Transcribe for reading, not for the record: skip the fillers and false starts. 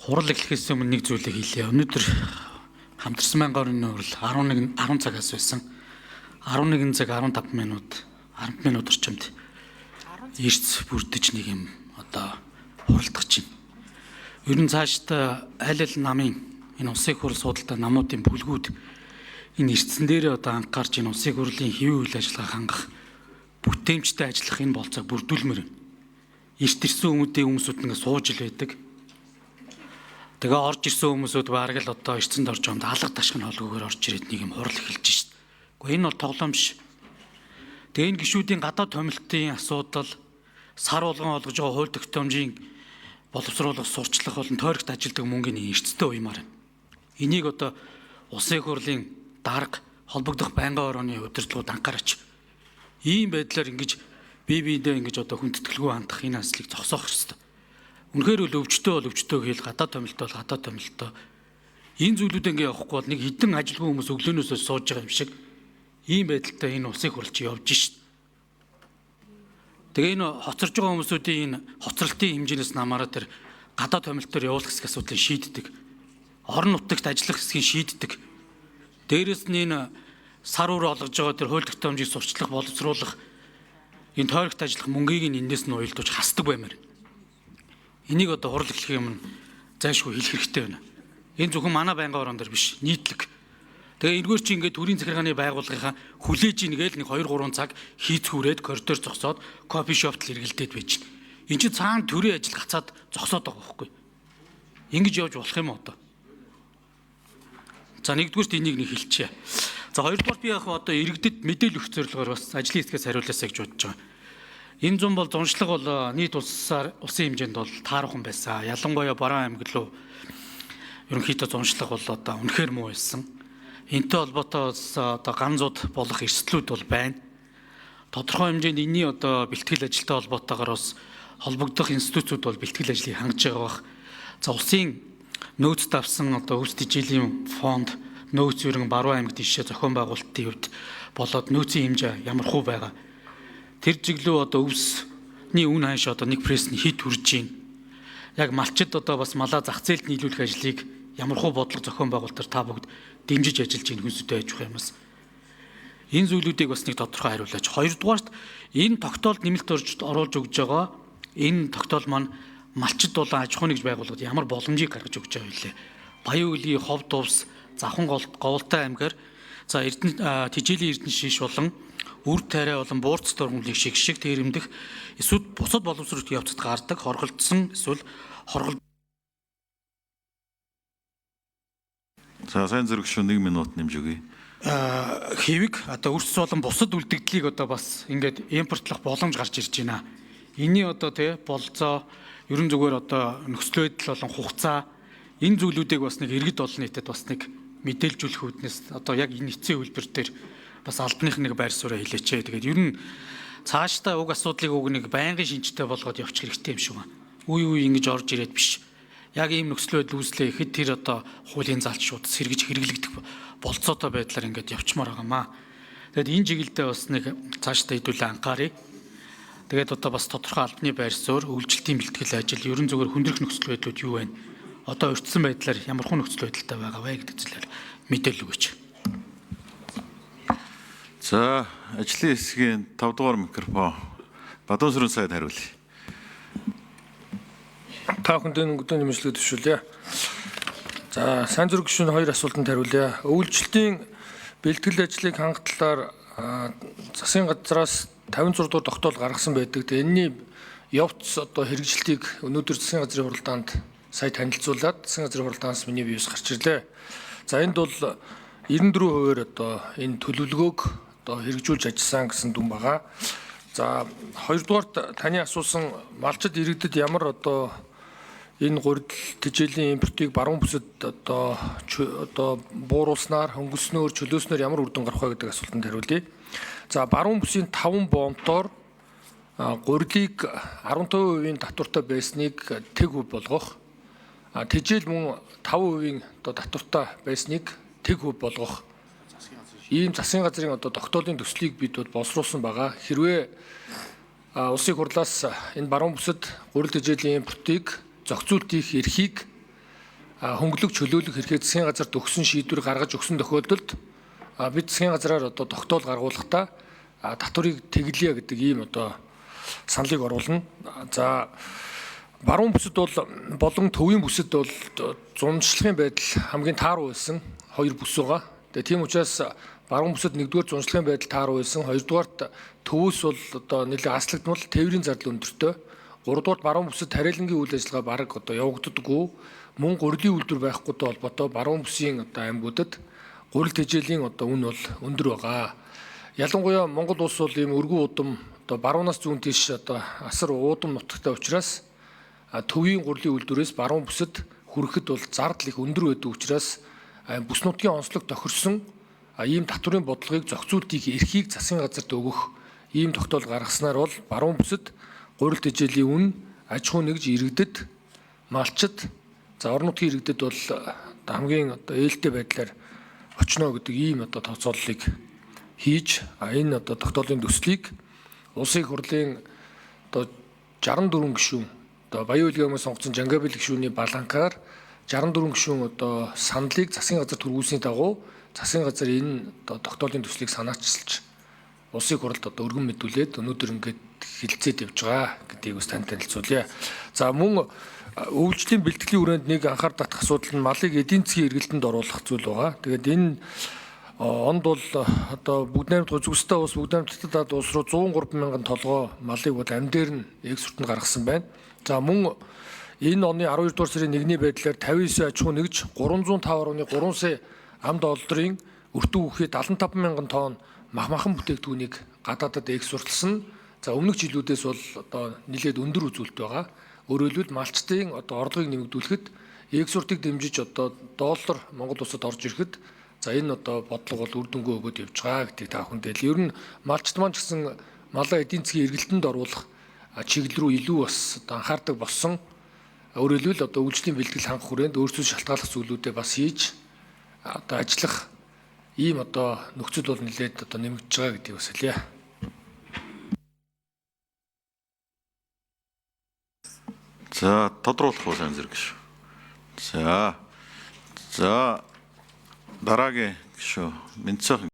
Хурал эхлэхээс өмнө нэг зүйлийг хэлье. Өнөөдөр хамтарсан байнгын орны хурал 10 цагаас байсан. 11 цаг 15 минут 10 минут орчимд эрс бүрдэж нэг юм хуралдах чинь. Ер нь цаашдаа аль намын энэ улсын хурал судалтай намуудын бүлгүүд энэ эрдсэн дээр анхаарч энэ улсын хурлын хэвийн үйл ажиллагаа хангах бүтээмжтэй ажиллах энэ болцоог бүрдүүлмээр байна. Эрт ирсэн хүмүүсүүд ингэ сууж ил байдаг. Тэгээ орж ирсэн хүмүүсүүд бараг л эрдсэнд орж юмд алга ташхын холгоогоор орж ирээд нэг юм хурал эхэлж шít. Гэхдээ энэ бол тоглоом биш. Тэгээ энэ гишүүдийн гадаад томилтын асуудал, сар болгон олгож байгаа хууль тогтоомжийн боловсруулах, сурчлах болон тойрогт ажилдаг мөнгөний эрсдэлтэй уймаар байна. Энийг улсын хурлын дарга холбогдох байнгын орооны удирдлагууд анхаарч ийм байдлаар ингэж бие биендээ ингэж хүндэтгэлгүй хандах энэ ажлыг зогсоох ёстой. Үнэхээр л өвчтөө хэл гадаад томилт бол гадаад томилтоо. Энэ зүйлүүд ингэ явахгүй бол нэг хідэн ажилгүй хүмүүс өглөөнөөсөө сууж байгаа юм шиг ийм байдалтай энэ улсын хурлч явж шít. Тэгээ энэ хоцорж байгаа хүмүүсүүдийн энэ хоцролтын хэмжээс намаараа тэр гадаад томилтоор явуулах хэсэг асуудлыг шийддэг. Орон нутагт ажиллах хэсгийг шийддэг. Дээрээс нь энэ сар үр олгож байгаа тэр хууль тогтоомжийг сурчлах, боловсруулах энэ тойрогт ажиллах мөнгийг энэс нь уйлдуулж хасдаг баймаар. Энийг хурал эхлэх юм зайшгүй хэлэх хэрэгтэй байна. Энэ зөвхөн манай байнгын орон дээр биш, нийтлэг. Тэгээ энэгээр чи ингээд төрийн захиргааны байгууллагынхаа хүлээж ингээл нэг 2-3 цаг хийцгүүрээд коридор зогсоод кофе шопт л эргэлдээд байж. Энд чи цаана төрийн ажил гацаад зогсоод байгаа байхгүй. Ингэж явж болох юм уу ? За нэгдүгээрт энийг нэг хэлчихье. За хоёрдугаар би яг иргэдэд мэдээлэл өгөх зорилгоор бас ажлын хэсгээс хариулаасаа гэж бодож байгаа. Энэ зам бол зуншлаг бол нийт улсын хэмжээнд бол таархан байсан. Ялангуяа Баруун аймаг руу ерөнхийдөө зуншлаг бол үнэхээр муу байсан. Энтэй холбоотой ганцуд болох эрсдлүүд бол байна. Тодорхой хэмжээнд энэний бэлтгэл ажилтай холбоотойгоор бас холбогдох институтууд бол бэлтгэл ажлыг хангаж байгаа бах. За улсын нөөцд авсан өвс тэжээлийн фонд нөөц ерөн Баруун аймагт ишээ зохион байгуулалтын хувьд болоод нөөцийн хэмжээ ямар хуу байгаа. Тэр чиглүү өвсний үн ханш 1 пресс нь хэд хүрж байна. Яг малчид бас малаа зах зээлд нийлүүлэх ажлыг ямар хуу бодлого зохион байгуулалтаар та бүгд дэмжиж ажиллаж байгаа хүнсэтэй байж байгаа юмас. Энэ зүйлүүдийг бас нэг тодорхой хариулаач. Хоёрдугаарт энэ тогтоолд нэмэлт оруулж өгж байгаа энэ тогтоол маань малчид болон аж ахуйн нэгж байгууллагад ямар боломжийг гаргаж өгч байгаа вэ? Баян үлгийн ховд увс Завхан Говьлтай аймгаар за тэжээлийн эрдэнэ шиш болон үр тариа болон буурц дургамлыг шигшиг тэрэмдэх эсвэл бусад боловсролт явцад гардаг хорголдсон эсвэл хоргол. За сайн зэрэг шүү 1 минут нэмж өгье. Хэвиг өрс болон бусад үлдэгдлийг бас ингээд импортлох боломж гарч ирж байна. Эний болцоо ерөн зүгээр нөхцөл байдал болон хугацаа энэ зүйлүүдийг бас нэг иргэд олон нийтэд бас нэг мэдээлжүүлэх үүднээс яг энэ эцсийн хөлбөр дээр бас албаных нэг байр суурь хэлээч. Тэгээд ер нь цаашдаа уг асуудлыг нэг байнгын шинжтэй болгоод явчих хэрэгтэй юм шиг байна. Үе ингэж орж ирээд биш. Яг ийм нөхцөл байдал үүслээ ихэд тэр хуулийн залт шууд сэргэж хэрэглэгдэх болцоотой байдлаар ингэж явчмаар байгаамаа. Тэгээд энэ чиглэлдээ бас нэг цаашдаа хэдүүлээ анхаарыг. Тэгээд бас тодорхой албаны байр суурь, үйлчлэлтийн бэлтгэл ажил, ерөн зүгээр хүндрэх нөхцөл байдлууд юу вэ? Урьдчилан байдлаар ямар хүн нөхцөл байдалтай байгаа вэ гэдэг зүйлээр мэдээлэл өгөөч. За ажлын хэсгийн 5 дугаар микрофон Бадуун Сүрэн сайд хариулъя. Та бүхэнд өнгөдөө нэмжлэг төшүүлье. За сайн зүрх гишүүн 2 асуултанд хариулъя. Үйлчлэлтийн бэлтгэл ажлыг хангах талаар засгийн газраас 56 дугаар тогтоол гаргасан байдаг. Энэний явц хэрэгжилтийг өнөөдөр засгийн газрын хуралдаанд сая танилцуулаад засгийн газрын хуралдаанаас миний биеэс гарч ирлээ. За энд бол 94%-аар энэ төлөвлөгөөг хэрэгжүүлж ажилласан гэсэн дүн байгаа. За хоёрдугаарт таны асуусан малчид иргэдэд ямар энэ гурил тэжээлийн импортыг баруун бүсэд бууруулснаар, хөнгөлснөөр, чөлөөснөөр ямар үр дүн гарах вэ гэдэг асуултанд хариулъя. За баруун бүсийн 5 бомтоор гурилыг 15% татвартай байсныг тэг хөв болгох, тэжээл мөн 5% татвартай байсныг тэг хөв болгох ийм засгийн газрын тогтоолын төслийг бид боловсруулсан байгаа. Хэрвээ улсын хурлаас энэ баруун бүсэд гурил тэжээлийн импортыг зохицуулт хийх эрхийг хөнгөлөг чөлөөлөх эрхээ засгийн газарт өгсөн шийдвэр гаргаж өгсөн тохиолдолд бид засгийн газраар одоо тогтоол гаргуулахдаа татварыг тэглэе гэдэг ийм одоо саналыг оруулна. За баруун бүсэд болон төвийн бүсэд бол зунжлагын байдал хамгийн тааруу байсан 2 бүс байгаа. Тэгээ тийм учраас баруун бүсэд 1-р зунжлагын байдал тааруу байсан, 2-дугаарт төвөөс бол одоо нэлээд аслагдмал тээврийн зардал өндөртэй. 3-дугаарт баруун бүсэд тариалангийн үйл ажиллагаа бараг одоо явагддаггүй. Мөн гурилын үйлдвэр байхгүйтэй холбоотой баруун бүсийн одоо аймагуудад гурил тэжээлийн одоо үн бол өндөр байгаа. Ялангуяа Монгол улс бол ийм өргөн удам одоо баруунаас зүүн тийш одоо асар уудам нутагтай учраас төвийн гурилын үйлдвэрээс баруун бүсэд хүрэхэд бол зардал их өндөр байдаг учраас бүс нутгийн онцлог тохирсон ийм татврын бодлогыг зохицуултыг эрхийг засгийн газарт өгөх ийм тогтоол гаргаснаар бол баруун бүсэд гурил тэжээлийн үн аж ахуй нэгж иргэдэд малчид за орон нутгийн иргэдэд бол хамгийн одоо ээлтэй байдлаар очно гэдэг ийм одоо тооцооллыг хийж энэ одоо тогтоолын төслийг улсын их хурлын одоо 64 гишүүн одоо Баян Улгийн сонгогдсон Жангабил гишүүний балангаар 64 гишүүн одоо саналыг засгийн газар түргүүлсний дагуу засгийн газар энэ одоо тогтоолын төслийг санаачилж улсын их хурлд одоо өргөн мэдүүлээд өнөөдөр ингээд хилцээд явж байгаа гэдгийг бас танд танилцуулъя. За мөн өвлжлийн бэлтгэлийн хүрээнд нэг анхаар татах асуудал нь малыг эдийн засгийн эргэлтэнд оруулах зүйл байгаа. Тэгээд энэ онд бол одоо Бүгд найрамд үзүүстэй ус Бүгд найрамд татад улс руу 103 мянган толгой малыг бол амьдээр нь экспортод гаргасан байна. За мөн энэ оны 12 дугаар сарын 1-ний байдлаар 59 аж ахуй нэгж 305.3 сая амд олдрын өртөг үхий 75 мянган тонн махмахан бүтээгдэхүүнийг гадаадад экспортлсон. За өмнөх жилүүдээс бол одоо нэлээд өндөр үзүүлэлт байгаа. Өөрөөр хэлбэл малчдын одоо орлогыг нэмэгдүүлэхэд экспортыг дэмжиж одоо доллар Монгол улсад орж ирэхэд за энэ одоо бодлого бол үр дүнгүй өгөөд явж байгаа гэдгийг та бүхэнд дээл. Ер нь малчд маань ч гэсэн малаа эдийн засгийн эргэлтэнд оруулах чиглэл рүү илүү бас одоо анхаардаг болсон. Өөрөөр хэлбэл одоо үйлчлэлийн бэлтгэл хангах хүрээнд өөрсдөө шалтгааллах зүйлүүдээ бас хийж одоо ажиллах ийм одоо нөхцөл бол нэлээд одоо нэмэгдэж байгаа гэдгийг бас хэлье. За тодруулах уу сайн зэрэг шүү. За дараагийн гишүү Менцэх